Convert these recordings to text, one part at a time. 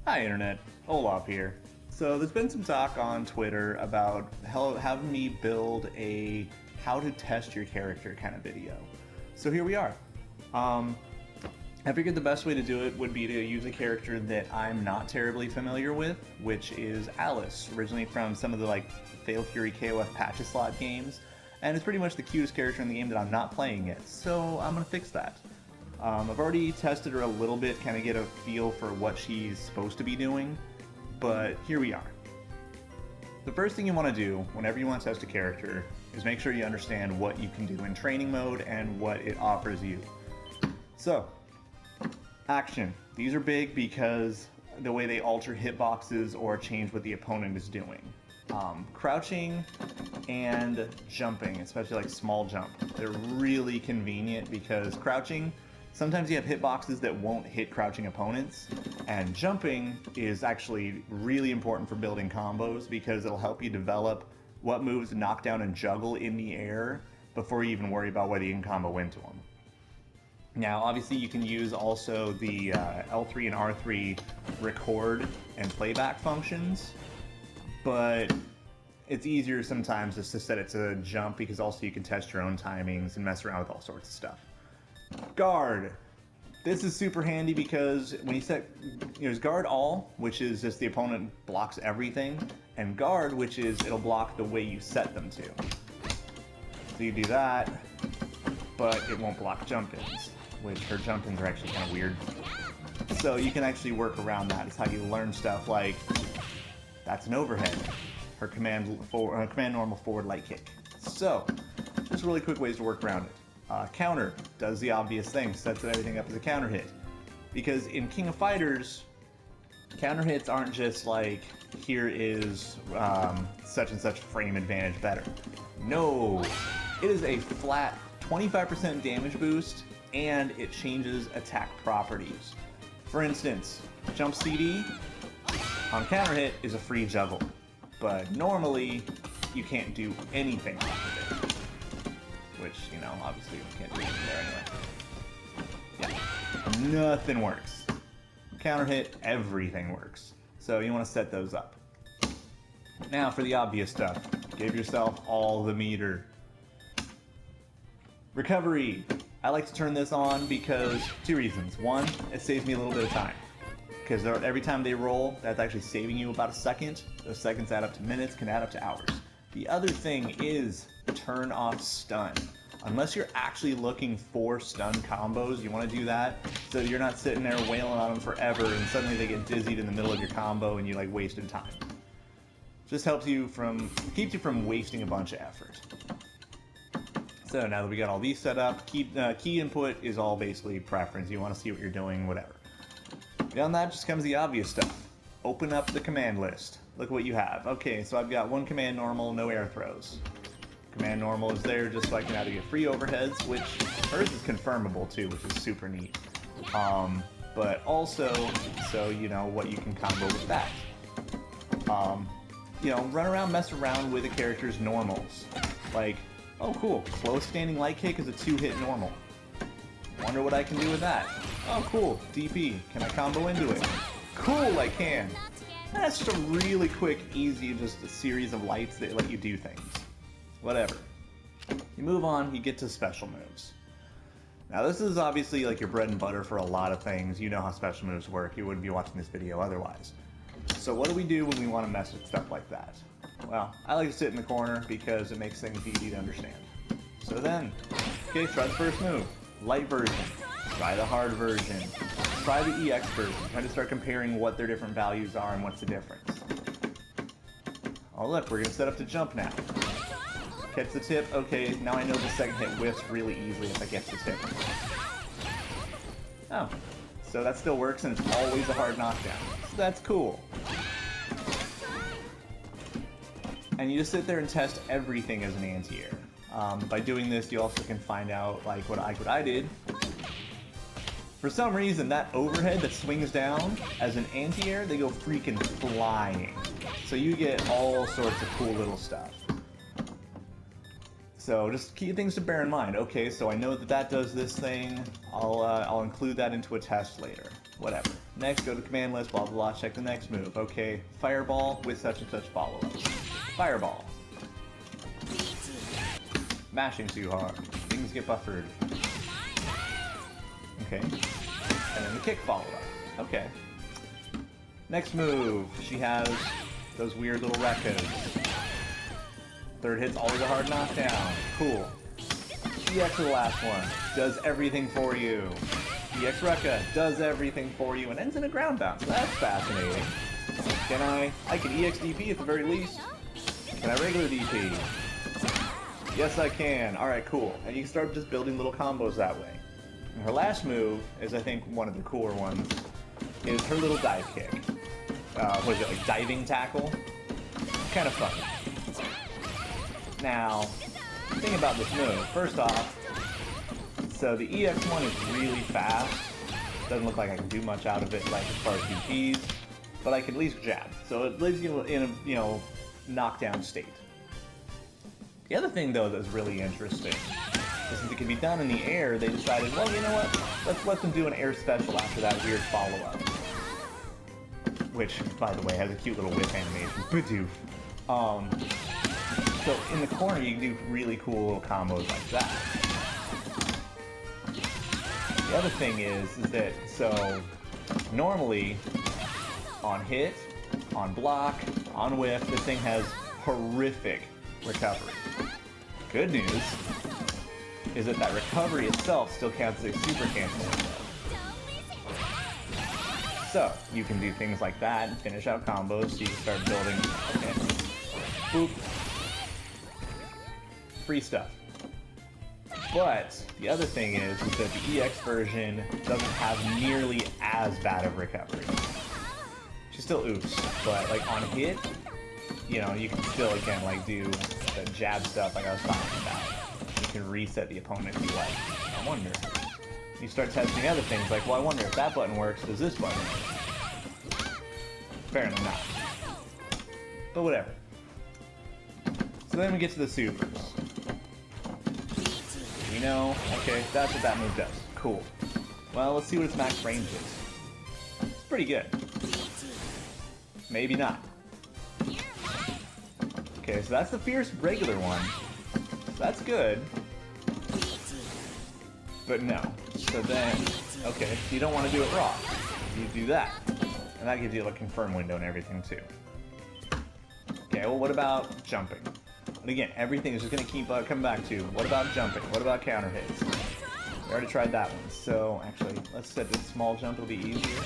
Hi Internet, Olaf here. So there's been some talk on Twitter about having me build a how to test your character kind of video. So here we are. I figured the best way to do it would be to use a character that I'm not terribly familiar with, which is Alice, originally from some of the Fatal Fury KOF Patch-A-Slot games, and it's pretty much the cutest character in the game that I'm not playing yet, so I'm gonna fix that. I've already tested her a little bit, kind of get a feel for what she's supposed to be doing, but here we are. The first thing you want to do whenever you want to test a character is make sure you understand what you can do in training mode and what it offers you. So, action. These are big because the way they alter hitboxes or change what the opponent is doing. Crouching and jumping, especially like small jump, they're really convenient because crouching, sometimes you have hitboxes that won't hit crouching opponents, and jumping is actually really important for building combos because it'll help you develop what moves to knock down and juggle in the air before you even worry about whether you can combo into them. Now, obviously, you can use also the L3 and R3 record and playback functions, but it's easier sometimes just to set it to jump because also you can test your own timings and mess around with all sorts of stuff. Guard. This is super handy because when you set, there's guard all, which is just the opponent blocks everything, and guard, which is it'll block the way you set them to. So you do that, but it won't block jump-ins, which her jump-ins are actually kind of weird. So you can actually work around that. It's how you learn stuff like, that's an overhead. Her command normal forward light kick. So, just really quick ways to work around it. Counter does the obvious thing, sets everything up as a counter hit. Because in King of Fighters, counter hits aren't just like, here is such and such frame advantage better. No, it is a flat 25% damage boost, and it changes attack properties. For instance, jump CD on counter hit is a free juggle, but normally you can't do anything off of it. Which, obviously you can't do anything there anyway. Yeah, nothing works. Counter hit, everything works. So you want to set those up. Now for the obvious stuff. Give yourself all the meter. Recovery. I like to turn this on because two reasons. One, it saves me a little bit of time. Because every time they roll, that's actually saving you about a second. Those seconds add up to minutes, can add up to hours. The other thing is turn off stun. Unless you're actually looking for stun combos, you want to do that so you're not sitting there wailing on them forever and suddenly they get dizzied in the middle of your combo and you wasted time. Just keeps you from wasting a bunch of effort. So now that we got all these set up, key input is all basically preference. You want to see what you're doing, whatever. Beyond that just comes the obvious stuff. Open up the command list. Look what you have. Okay, so I've got one command normal, no air throws. Command normal is there just so I can how to get free overheads, which hers is confirmable too, which is super neat. But also, so you know what you can combo with that. Run around, mess around with a character's normals. Like, oh cool, slowest standing light kick is a 2-hit normal. Wonder what I can do with that. Oh cool, DP, can I combo into it? Cool, I can. That's just a really quick, easy, just a series of lights that let you do things. Whatever. You move on, you get to special moves. Now this is obviously like your bread and butter for a lot of things. You know how special moves work. You wouldn't be watching this video otherwise. So what do we do when we want to mess with stuff like that? Well, I like to sit in the corner because it makes things easy to understand. So then, okay, try the first move. Light version. Try the hard version. Try the EX version. Try to start comparing what their different values are and what's the difference. Oh look, we're going to set up to jump now. Catch the tip. Okay, now I know the second hit whiffs really easily if I catch the tip. Oh, so that still works and it's always a hard knockdown. So that's cool. And you just sit there and test everything as an anti-air. By doing this, you also can find out what I did. For some reason, that overhead that swings down as an anti-air, they go freaking flying. So you get all sorts of cool little stuff. So just key things to bear in mind. Okay, so I know that does this thing. I'll include that into a test later. Whatever. Next, go to command list, blah, blah, blah, check the next move. Okay, fireball with such and such follow-up. Fireball. Mashing too hard. Things get buffered. Okay. And then the kick follow-up. Okay. Next move, she has those weird little recos. Third hit's always a hard knockdown. Cool. EX to the last one. Does everything for you. EX Rekka does everything for you and ends in a ground bounce. That's fascinating. Can I can EX DP at the very least. Can I regular DP? Yes, I can. Alright, cool. And you can start just building little combos that way. And her last move is, I think, one of the cooler ones, is her little dive kick. What is it, like diving tackle? Kind of fun. Now, the thing about this move, first off, so the EX one is really fast. Doesn't look like I can do much out of it, like as far as DPs, but I can at least jab. So it leaves you in a, knockdown state. The other thing, though, that's really interesting is since it can be done in the air, they decided, well, you know what? Let's let them do an air special after that weird follow-up. Which, by the way, has a cute little whip animation. Badoof. So in the corner, you can do really cool little combos like that. The other thing is that, so normally on hit, on block, on whiff, this thing has horrific recovery. Good news is that that recovery itself still counts as a super cancel window. So you can do things like that and finish out combos, so you can start building, okay, boop, free stuff. But the other thing is that the EX version doesn't have nearly as bad of recovery. She's still oops, but like on hit, you can still again like do the jab stuff like I was talking about. You can reset the opponent if you like. I wonder. You start testing other things like, well, I wonder if that button works, does this button work? Apparently not. But whatever. So then we get to the supers. We know, okay, that's what that move does. Cool. Well, let's see what its max range is. It's pretty good. Maybe not. Okay, so that's the fierce regular one. So that's good. But no. So then, okay, so you don't want to do it raw. You do that. And that gives you a confirm window and everything too. Okay, well what about jumping? And again, everything is just going to keep coming back to, what about jumping? What about counter hits? We already tried that one. So actually, let's set this small jump, it'll be easier.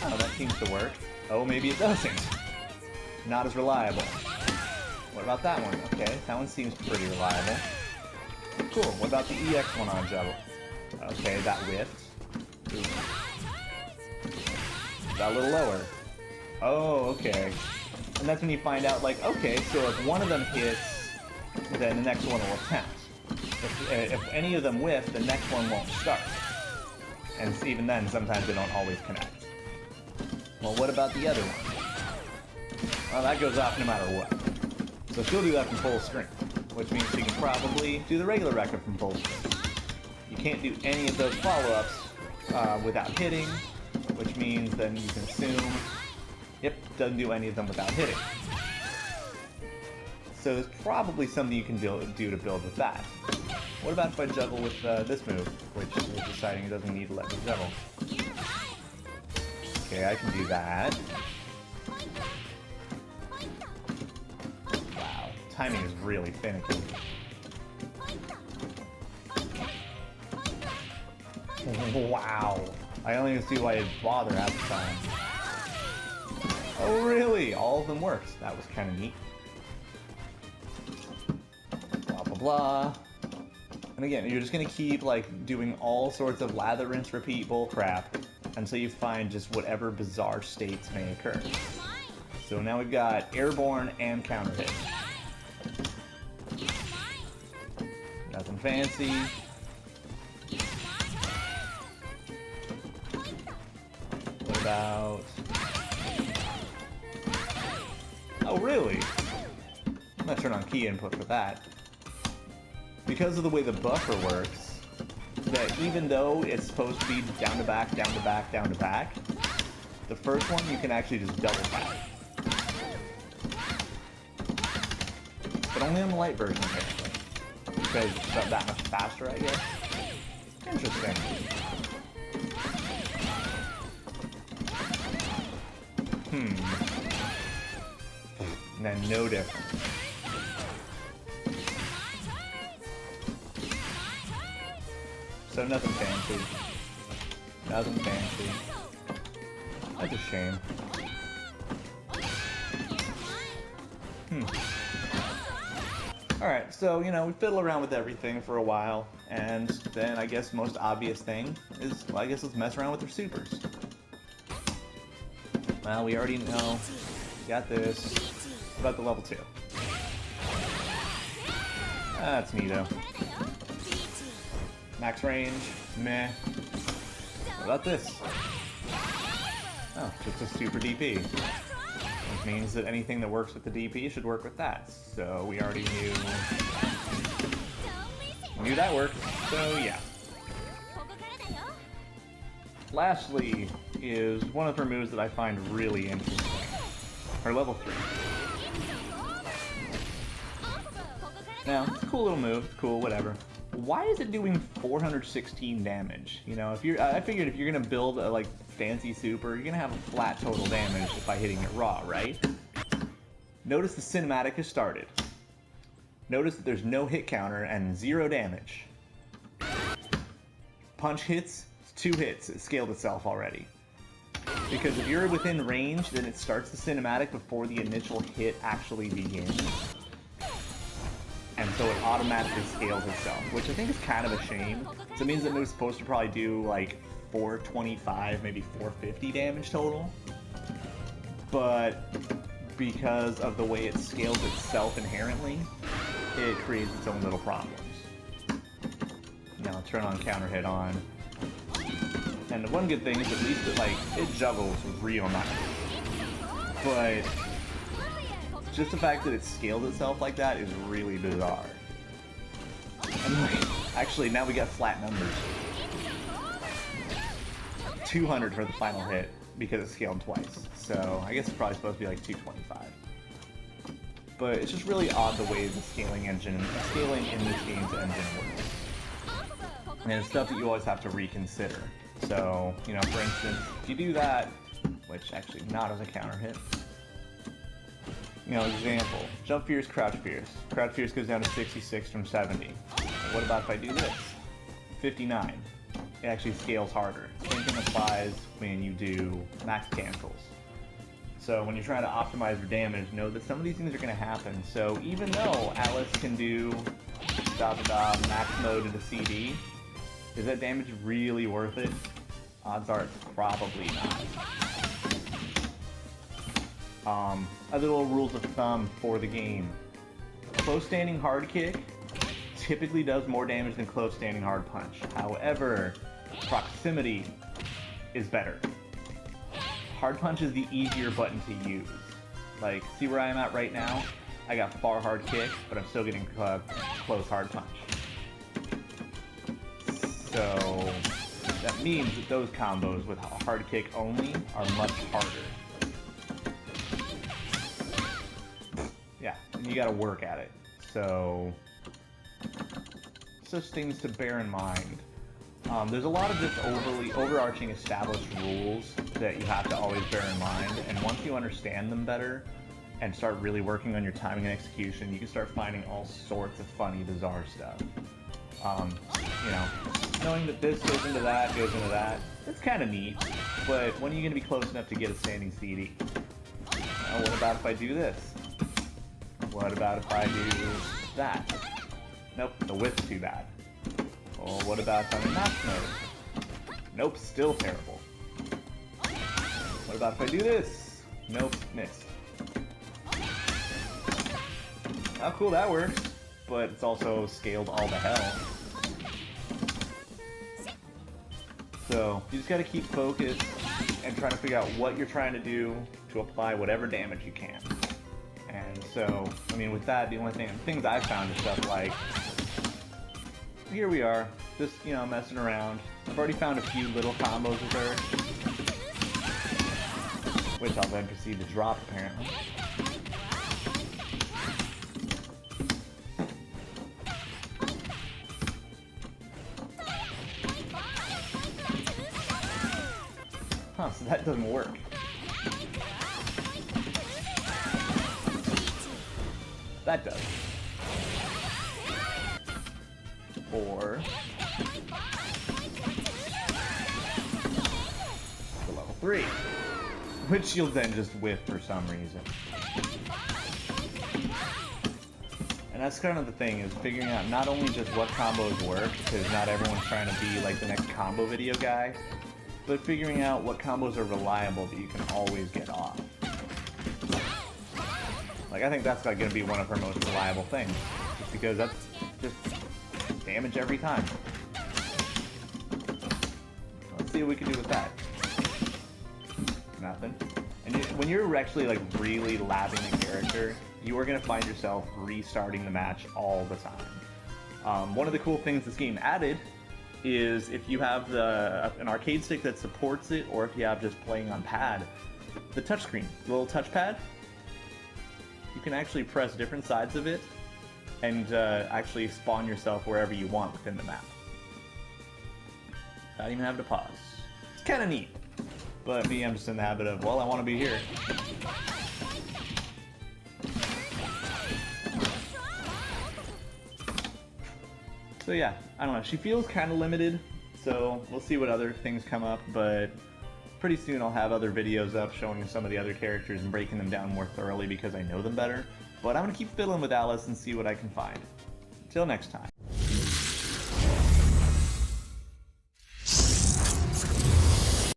Oh, that seems to work. Oh, maybe it doesn't. Not as reliable. What about that one? Okay, that one seems pretty reliable. Cool, what about the EX one on juggle? Okay, that whiffed. Ooh. That a little lower. Oh, okay. And that's when you find out, like, okay, so if one of them hits, then the next one will attempt. If any of them whiff, the next one won't start. And even then, sometimes they don't always connect. Well, what about the other one? Well, that goes off no matter what. So she'll do that from full strength, which means she can probably do the regular record from full strength. You can't do any of those follow-ups without hitting, which means then you can assume, yep, doesn't do any of them without hitting. So there's probably something you can do to build with that. What about if I juggle with this move, which is deciding it doesn't need to let me juggle? Okay, I can do that. Wow, timing is really finicky. Wow, I don't even see why I'd bother half the time. Oh really? All of them worked. That was kind of neat. Blah blah blah. And again, you're just gonna keep like doing all sorts of lather, rinse, repeat bull crap until you find just whatever bizarre states may occur. So now we've got airborne and counter hit. Nothing fancy. What about... Oh really? I'm gonna turn on key input for that. Because of the way the buffer works, that even though it's supposed to be down to back, down to back, down to back, the first one you can actually just double tap. But only on the light version, apparently. Because it's that much faster, I guess. Interesting. And then no difference. So nothing fancy. Nothing fancy. That's a shame. Alright, so, you know, we fiddle around with everything for a while, and then I guess the most obvious thing is, well, I guess let's mess around with our supers. Well, we already know. Got this. What about the level 2? That's neato. Max range, meh. What about this? Oh, just a super DP. Which means that anything that works with the DP should work with that. So we already knew that worked, so yeah. Lastly is one of her moves that I find really interesting. Her level 3. Now, it's a cool little move, cool, whatever. Why is it doing 416 damage? You know, I figured if you're gonna build a like fancy super, you're gonna have a flat total damage by hitting it raw, right? Notice the cinematic has started. Notice that there's no hit counter and 0 damage. Punch hits, it's 2 hits, it scaled itself already. Because if you're within range, then it starts the cinematic before the initial hit actually begins. And so it automatically scales itself, which I think is kind of a shame. So it means that move's supposed to probably do like 425, maybe 450 damage total. But because of the way it scales itself inherently, it creates its own little problems. Now turn on counter hit on. And the one good thing is at least it juggles real nice. But just the fact that it scaled itself like that is really bizarre. And actually now we got flat numbers. 200 for the final hit because it scaled twice. So I guess it's probably supposed to be like 225. But it's just really odd the way the scaling in this game's engine works. And it's stuff that you always have to reconsider. So, you know, for instance, if you do that, which actually not as a counter hit. You know, example, jump fierce, crouch fierce. Crouch fierce goes down to 66 from 70. What about if I do this? 59. It actually scales harder. Same thing applies when you do max cancels. So when you're trying to optimize your damage, know that some of these things are going to happen. So even though Alice can do max mode into CD, is that damage really worth it? Odds are it's probably not. Other little rules of thumb for the game. Close standing hard kick typically does more damage than close standing hard punch. However, proximity is better. Hard punch is the easier button to use. Like, see where I am at right now? I got far hard kick, but I'm still getting close hard punch. So that means that those combos with hard kick only are much harder. Yeah, and you gotta work at it. So, such things to bear in mind. There's a lot of just overarching established rules that you have to always bear in mind, and once you understand them better and start really working on your timing and execution, you can start finding all sorts of funny, bizarre stuff. You know, knowing that this goes into that, it's kind of neat, but when are you going to be close enough to get a standing CD? What about if I do this? What about if I do that? Nope, the whip's too bad. Well, what about if I'm in max mode? Nope, still terrible. What about if I do this? Nope, missed. How cool that works, but it's also scaled all to hell. So, you just gotta keep focused and try to figure out what you're trying to do to apply whatever damage you can. And so, I mean, with that, the only things I've found is stuff like here we are, just, you know, messing around. I've already found a few little combos with her, which I'll then proceed to drop, apparently. Huh, so that doesn't work. That does. Or the level 3, which you'll then just whiff for some reason. And that's kind of the thing, is figuring out not only just what combos work, because not everyone's trying to be like the next combo video guy, but figuring out what combos are reliable that you can always get off. Like, I think that's like going to be one of her most reliable things, just because that's just damage every time. Let's see what we can do with that. Nothing. And when you're actually like really labbing a character, you are going to find yourself restarting the match all the time. One of the cool things this game added is if you have an arcade stick that supports it, or if you have just playing on pad, the touchscreen, the little touchpad, you can actually press different sides of it and actually spawn yourself wherever you want within the map. Not even have to pause. It's kind of neat. But me, I'm just in the habit of, well, I want to be here. So yeah, I don't know, she feels kind of limited, so we'll see what other things come up, but pretty soon I'll have other videos up showing some of the other characters and breaking them down more thoroughly because I know them better. But I'm going to keep fiddling with Alice and see what I can find. Till next time.